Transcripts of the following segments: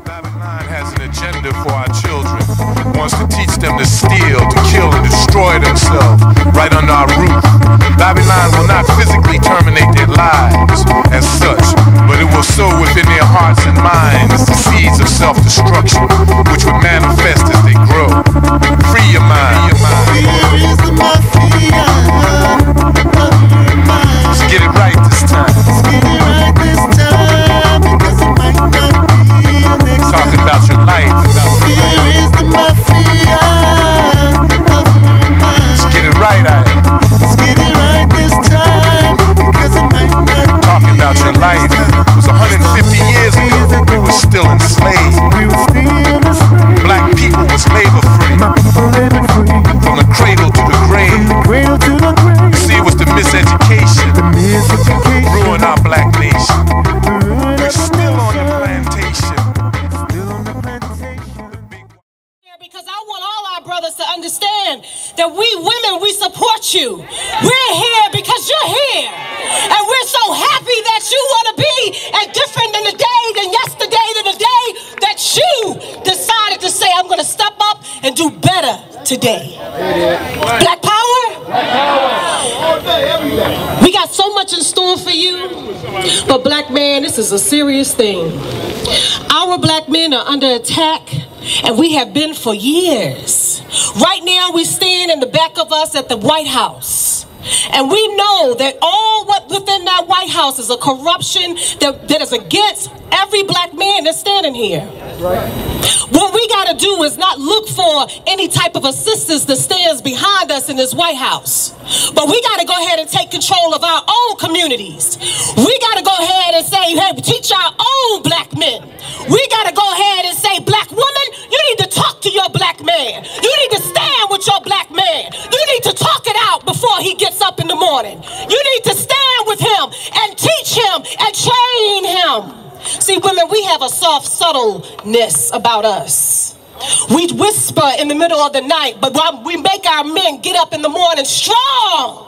Babylon has an agenda for our children. Wants to teach them to steal, to kill, and destroy themselves right under our roof. Babylon will not physically terminate their lives as such, but it will sow within their hearts and minds the seeds of self-destruction, which would manifest as they grow. Free your mind. Fear is the mafia. Let's get it right this time. Let's get it right this time, because it might not be the next time. Talking about your life. Fear is the mafia. Let's get it right, Let's get it right this time, because it might not be. Talking about your life. It was 150 years ago. We were still enslaved. Black people was labor free. From the cradle to the grave. You see, it was the miseducation ruined our black nation. We're still on the plantation. Because I want all our brothers to understand that we women, we support you. We're here because you're here. And we're so happy that you want to be and different than the day, than yesterday, than the day that you decided to say, I'm going to step up and do better today. Black power? We got so much in store for you. But black man, this is a serious thing. Our black men are under attack, and we have been for years. Right now we stand in the back of us at the White House. And we know that all what within that White House is a corruption that is against every black man that's standing here. What we got to do is not look for any type of assistance that stands behind us in this White House. But we got to go ahead and take control of our own communities. We got to go ahead and say, hey, teach our own black men. We got to go ahead and say, black woman, you need to talk to your black man. You need to stand with your black man. You need to talk it out before he gets up in the morning. You need to stand with him and teach him and train him. See, women, we have a soft subtleness about us. We whisper in the middle of the night, but we make our men get up in the morning strong.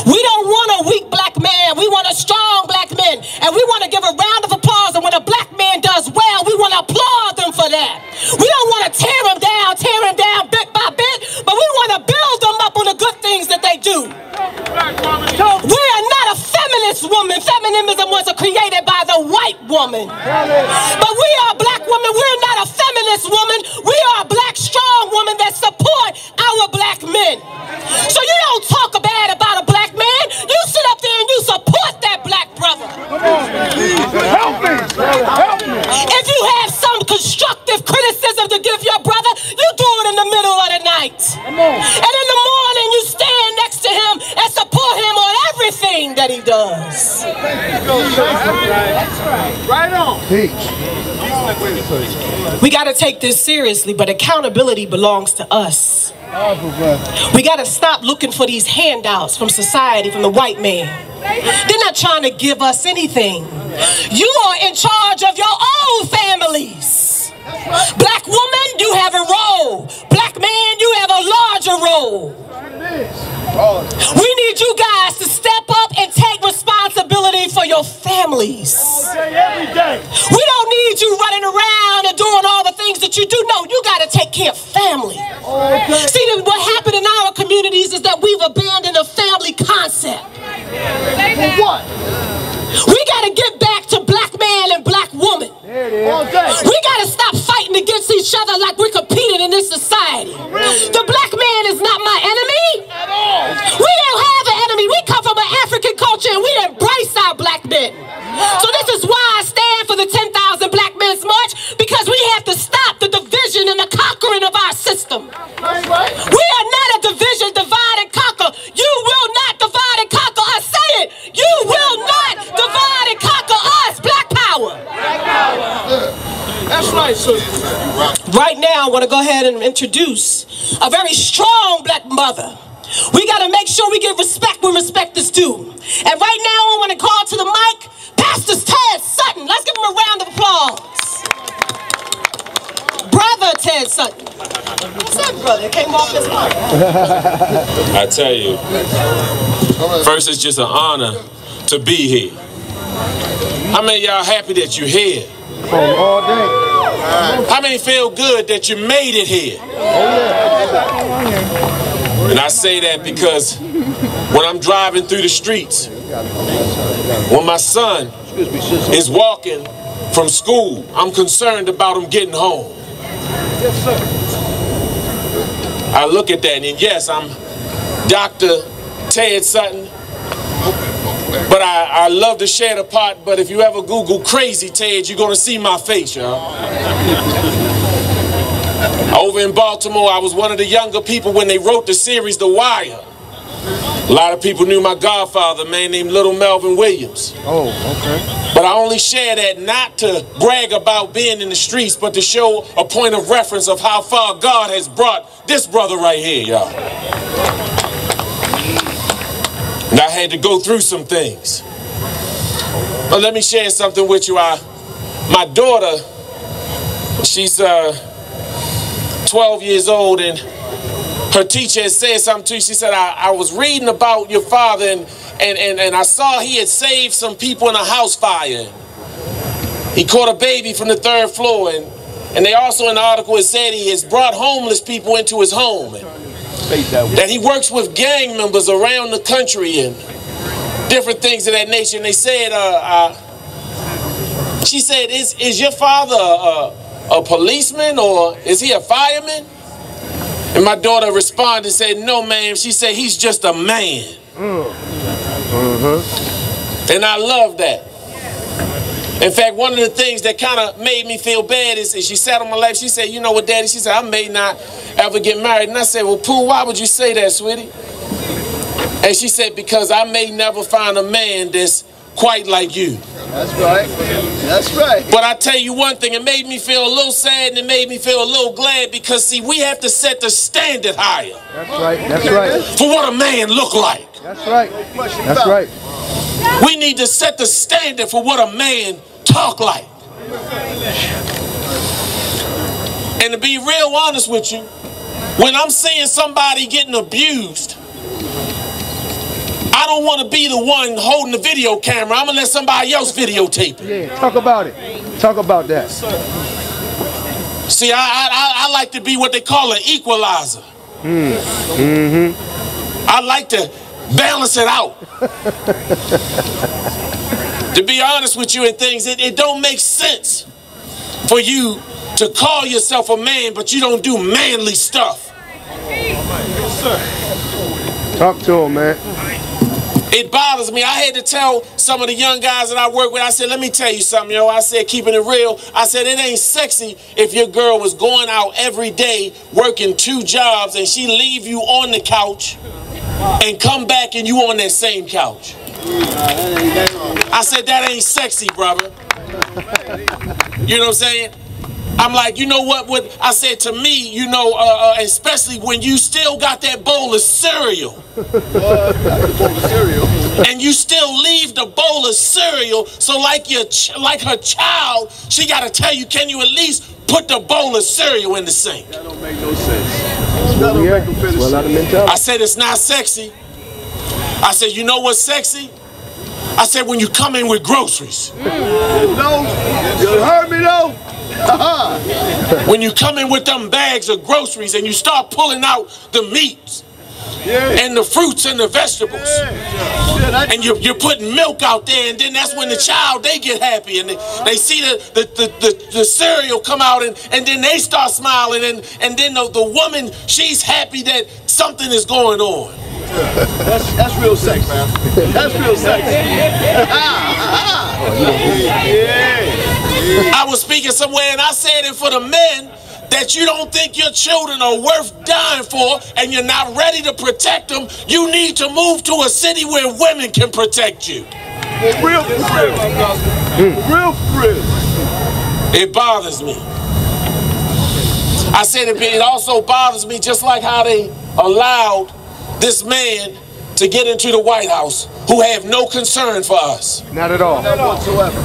We don't want a weak black man. We want a strong black man. And we want to give a round of applause. And when a black man does well, we want to applaud them for that. We don't want to tear him down bit by bit, but we want to build them up on the good things that they do. We are not a feminist woman. Feminism was created by the white woman. But we are black women. We're not a feminist woman. We are a black strong woman that support our black men. So you don't talk bad about a black man. You sit up there and you support that black brother. Help me. Help me. If you have some constructive criticism to give your brother, you do it in the middle of the night. And in the morning you stand next to him and support him on everything that he does. Right on. We got to take this seriously, but accountability belongs to us. We got to stop looking for these handouts from society, from the white man. They're not trying to give us anything. You are in charge of your own families. Black woman, you have a role. Black man, you have a larger role. We need you guys to step up and take responsibility for your families. We don't need you running around and doing all the things that you do. No, you got to take care of family. See, what happened in our communities is that we've abandoned a family concept. What? We got to get back to black man and black woman. We got to stop fighting against each other like we're competing in this society. The black man is not my enemy. We don't have an enemy. We come from an African culture and we embrace our black men. So this is why I stand for the 10,000 Black Men's March, because we have to stop the division and the conquering of our system. We are not a division, divide and conquer. You will not divide and conquer us. Say it. You will not divide and conquer us. Black power. That's right, sister. Right now, I want to go ahead and introduce a very strong black mother. We got to make sure we give respect where respect is due. And right now, I want to call to the mic Pastor Ted Sutton. Let's give him a round of applause. Brother Ted Sutton. What's up, brother? It came off this mic. I tell you, first, it's just an honor to be here. How many of y'all happy that you're here? All day. How many feel good that you made it here? And I say that because when I'm driving through the streets, when my son is walking from school, I'm concerned about him getting home. I look at that, and yes, I'm Dr. Ted Sutton, but I love to share the pot. But if you ever Google Crazy Ted, you're gonna see my face, y'all. Over in Baltimore, I was one of the younger people when they wrote the series The Wire. A lot of people knew my godfather, a man named Little Melvin Williams. Oh, okay. But I only share that not to brag about being in the streets, but to show a point of reference of how far God has brought this brother right here, y'all. And I had to go through some things. But let me share something with you. My daughter, she's 12 years old, and her teacher had said something to her. She said, I was reading about your father, and I saw he had saved some people in a house fire. He caught a baby from the 3rd floor, and they also in the article it said he has brought homeless people into his home, and that he works with gang members around the country and different things of that nature. And they said, she said, is your father a policeman or is he a fireman? And my daughter responded and said, no, ma'am. She said, he's just a man. And I love that. In fact, one of the things that kind of made me feel bad is she sat on my lap. She said, you know what, Daddy? She said, I may not ever get married. And I said, well, Pooh, why would you say that, sweetie? And she said, because I may never find a man that's quite like you. That's right. That's right. But I tell you one thing, it made me feel a little sad and it made me feel a little glad because, see, we have to set the standard higher. That's right. That's right. For what a man look like. That's right. That's right. We need to set the standard for what a man talk like. And to be real honest with you, when I'm seeing somebody getting abused, I don't want to be the one holding the video camera. I'm going to let somebody else videotape it. Yeah, talk about it. Talk about that. See, I like to be what they call an equalizer. I like to balance it out. To be honest with you and things, it don't make sense for you to call yourself a man, but you don't do manly stuff. Talk to him, man. It bothers me. I had to tell some of the young guys that I work with, I said, let me tell you something, yo. I said, keeping it real, I said, it ain't sexy if your girl was going out every day working 2 jobs and she leave you on the couch and come back and you on that same couch. I said, that ain't sexy, brother. You know what I'm saying? I'm like, you know what I said to me, you know, especially when you still got that bowl of cereal. And you still leave the bowl of cereal, so like her child, she got to tell you, can you at least put the bowl of cereal in the sink? That don't make no sense. That don't make no sense. I said, it's not sexy. I said, you know what's sexy? I said, when you come in with groceries. No, you heard me though? When you come in with them bags of groceries and you start pulling out the meats and the fruits and the vegetables, and you're putting milk out there, and then that's when the child, they get happy and they see the cereal come out, and then they start smiling, and then the woman, she's happy that something is going on. That's real sex, man. That's real sex. I was speaking somewhere and I said it for the men that you don't think your children are worth dying for and you're not ready to protect them, you need to move to a city where women can protect you. Real. It bothers me. I said it also bothers me just like how they allowed this man to get into the White House who have no concern for us. Not at all. None whatsoever.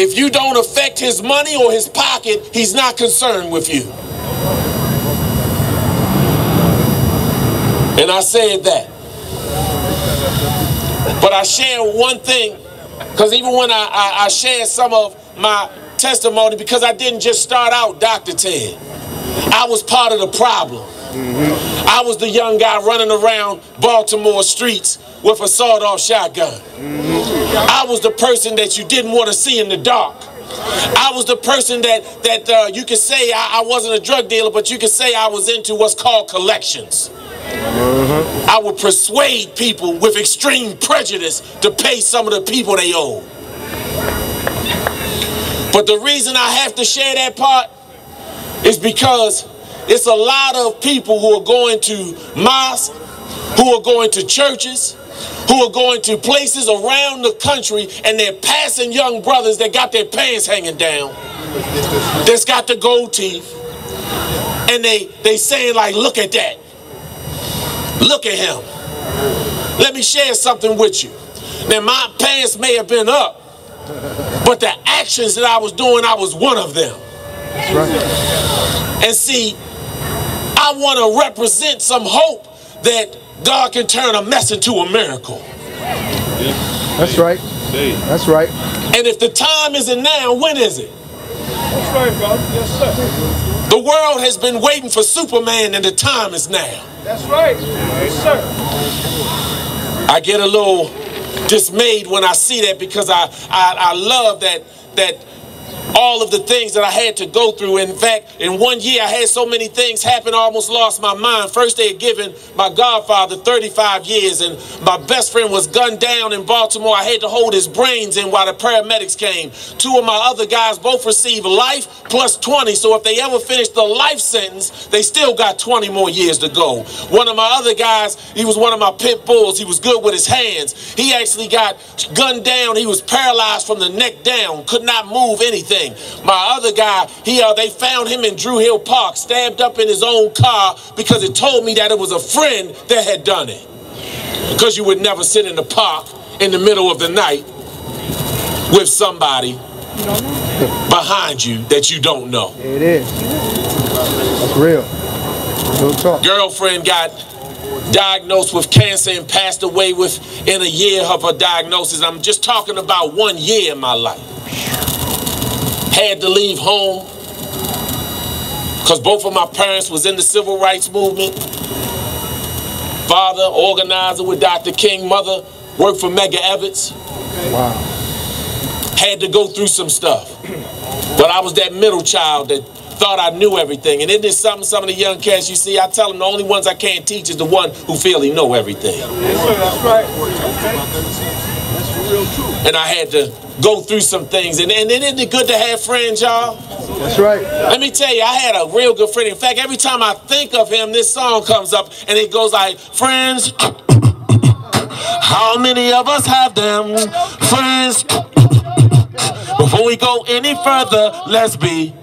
If you don't affect his money or his pocket, he's not concerned with you. And I said that. But I share one thing, because even when I share some of my testimony because I didn't just start out Dr. Ted. I was part of the problem. I was the young guy running around Baltimore streets with a sawed-off shotgun. I was the person that you didn't want to see in the dark. I was the person that you could say I wasn't a drug dealer, but you could say I was into what's called collections. I would persuade people with extreme prejudice to pay some of the people they owe. But the reason I have to share that part is because it's a lot of people who are going to mosques, who are going to churches, who are going to places around the country, and they're passing young brothers that got their pants hanging down, that's got the gold teeth, and they saying like, look at that. Look at him. Let me share something with you. Now, my pants may have been up, but the actions that I was doing, I was one of them. That's right. And see, I want to represent some hope that God can turn a mess into a miracle. That's right. That's right. And if the time isn't now, when is it? That's right, brother. Yes, sir. The world has been waiting for Superman, and the time is now. That's right. Yes, sir. I get a little dismayed when I see that because I love that all of the things that I had to go through. In fact, in 1 year, I had so many things happen, I almost lost my mind. First, they had given my godfather 35 years, and my best friend was gunned down in Baltimore. I had to hold his brains in while the paramedics came. 2 of my other guys both received life plus 20, so if they ever finished the life sentence, they still got 20 more years to go. One of my other guys, he was one of my pit bulls. He was good with his hands. He actually got gunned down. He was paralyzed from the neck down, could not move anything. My other guy, they found him in Drew Hill Park, stabbed up in his own car because it told me that it was a friend that had done it. Because you would never sit in the park in the middle of the night with somebody behind you that you don't know. It is. That's real. Real talk. Girlfriend got diagnosed with cancer and passed away within a year of her diagnosis. I'm just talking about 1 year in my life. Had to leave home because both of my parents was in the civil rights movement. Father, organizer with Dr. King. Mother worked for Medgar Evers. Wow. Had to go through some stuff. But I was that middle child that thought I knew everything. And isn't this something some of the young cats you see, I tell them the only ones I can't teach is the one who feel he know everything. That's right. That's real truth. And I had to go through some things. And isn't it good to have friends, y'all? That's right. Let me tell you, I had a real good friend. In fact, every time I think of him, this song comes up and it goes like, friends, how many of us have them? Friends, before we go any further, let's be.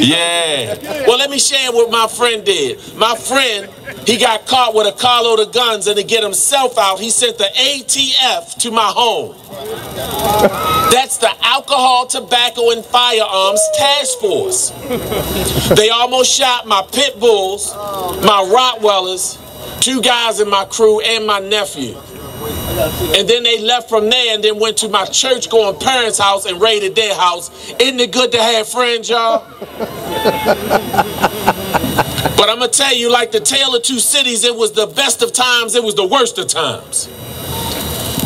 Yeah. Well, let me share what my friend did. My friend, he got caught with a carload of guns, and to get himself out, he sent the ATF to my home. That's the Alcohol, Tobacco, and Firearms Task Force. They almost shot my pit bulls, my Rottweilers, 2 guys in my crew, and my nephew. And then they left from there and then went to my church-going parents' house and raided their house. Isn't it good to have friends, y'all? But I'm going to tell you, like the Tale of Two Cities, it was the best of times, it was the worst of times.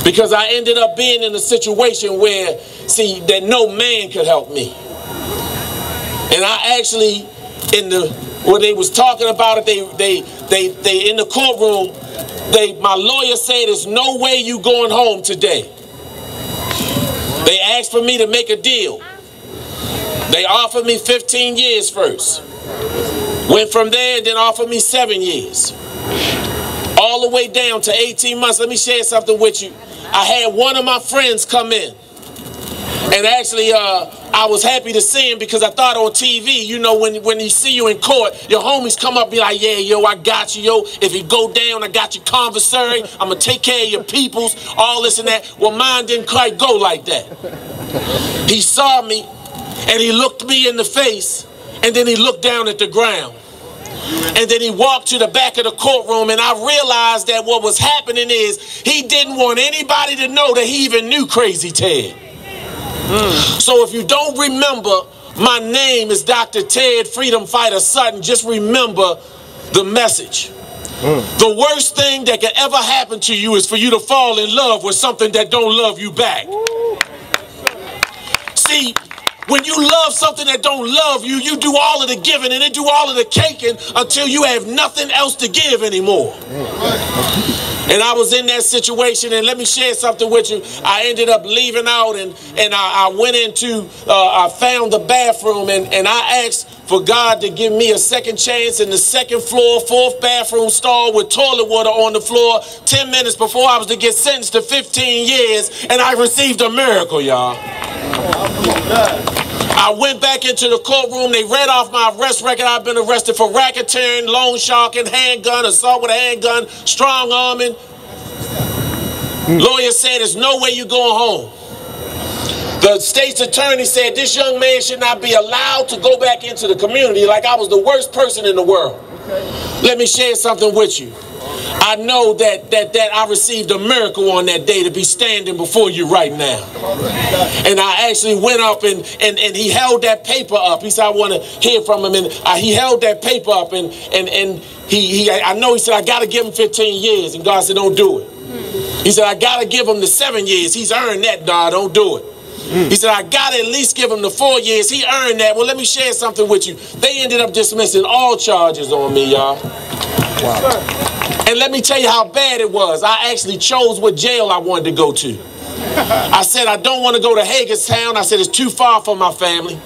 Because I ended up being in a situation where, see, that no man could help me. And I actually, when they was talking about it, they in the courtroom, my lawyer said, there's no way you going home today. They asked for me to make a deal. They offered me 15 years first. Went from there and then offered me 7 years. All the way down to 18 months. Let me share something with you. I had one of my friends come in. And actually, I was happy to see him because I thought on TV, you know, when you see you in court, your homies come up and be like, yeah, yo, I got you, yo. If you go down, I got your commissary. I'm going to take care of your peoples, all this and that. Well, mine didn't quite go like that. He saw me, and he looked me in the face, and then he looked down at the ground. And then he walked to the back of the courtroom, and I realized that what was happening is he didn't want anybody to know that he even knew Crazy Ted. So if you don't remember, my name is Dr. Ted Freedom Fighter Sutton. Just remember the message. The worst thing that could ever happen to you is for you to fall in love with something that don't love you back. See, when you love something that don't love you, you do all of the giving and they do all of the caking until you have nothing else to give anymore. And I was in that situation, and let me share something with you. I ended up leaving out, and I went into, I found the bathroom, and I asked for God to give me a second chance in the second floor, 4th bathroom stall with toilet water on the floor 10 minutes before I was to get sentenced to 15 years, and I received a miracle, y'all. I went back into the courtroom. They read off my arrest record. I've been arrested for racketeering, loan sharking, handgun, assault with a handgun, strong arming. Lawyer said, there's no way you're going home. The state's attorney said this young man should not be allowed to go back into the community like I was the worst person in the world. Let me share something with you. I know that I received a miracle on that day to be standing before you right now. And I actually went up and he held that paper up. He said, I want to hear from him. And he held that paper up and I know he said, I got to give him 15 years. And God said, don't do it. He said, I got to give him the 7 years. He's earned that, God, don't do it. He said, I got to at least give him the 4 years. He earned that. Well, let me share something with you. They ended up dismissing all charges on me, y'all. Wow. And let me tell you how bad it was. I actually chose what jail I wanted to go to. I said, I don't want to go to Hagerstown. I said, it's too far from my family.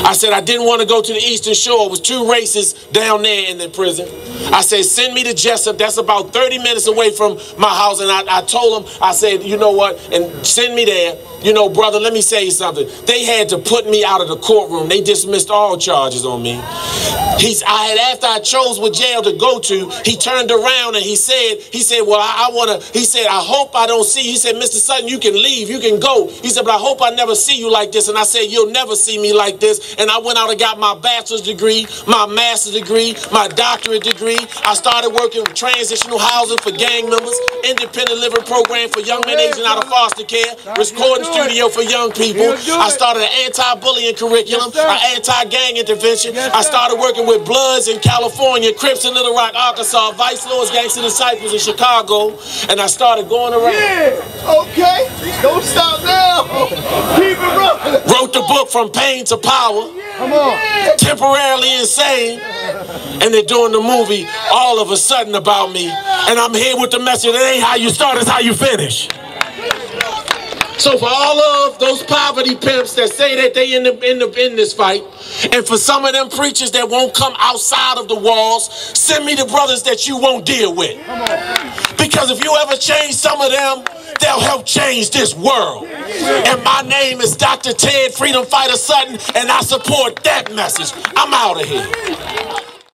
I said, I didn't want to go to the Eastern Shore. It was too racist down there in the prison. I said, send me to Jessup. That's about 30 minutes away from my house. And I told him, I said, you know what, and send me there. You know, brother, let me say you something. They had to put me out of the courtroom. They dismissed all charges on me. After I chose what jail to go to, he turned around and he said, well, I hope I don't see you. He said, Mr. Sutton, you can leave, you can go. He said, but I hope I never see you like this. And I said, you'll never see me like this. And I went out and got my bachelor's degree, my master's degree, my doctorate degree. I started working with transitional housing for gang members, independent living program for young men aging out of foster care, recording studio for young people. I started an anti-bullying curriculum, an anti-gang intervention. I started working with Bloods in California, Crips in Little Rock, Arkansas, Vice Lords, Gangster Disciples in Chicago, and I started going around. Yeah, okay, don't stop now. Keep it rolling. Wrote the book From Pain to Power. Come on. Temporarily Insane. And they're doing the movie All of a Sudden about me. And I'm here with the message, it ain't how you start, it's how you finish. So for all of those poverty pimps that say that they in this fight, and for some of them preachers that won't come outside of the walls, send me the brothers that you won't deal with. Because if you ever change some of them, they'll help change this world. And my name is Dr. Ted Freedom Fighter Sutton, and I support that message. I'm out of here.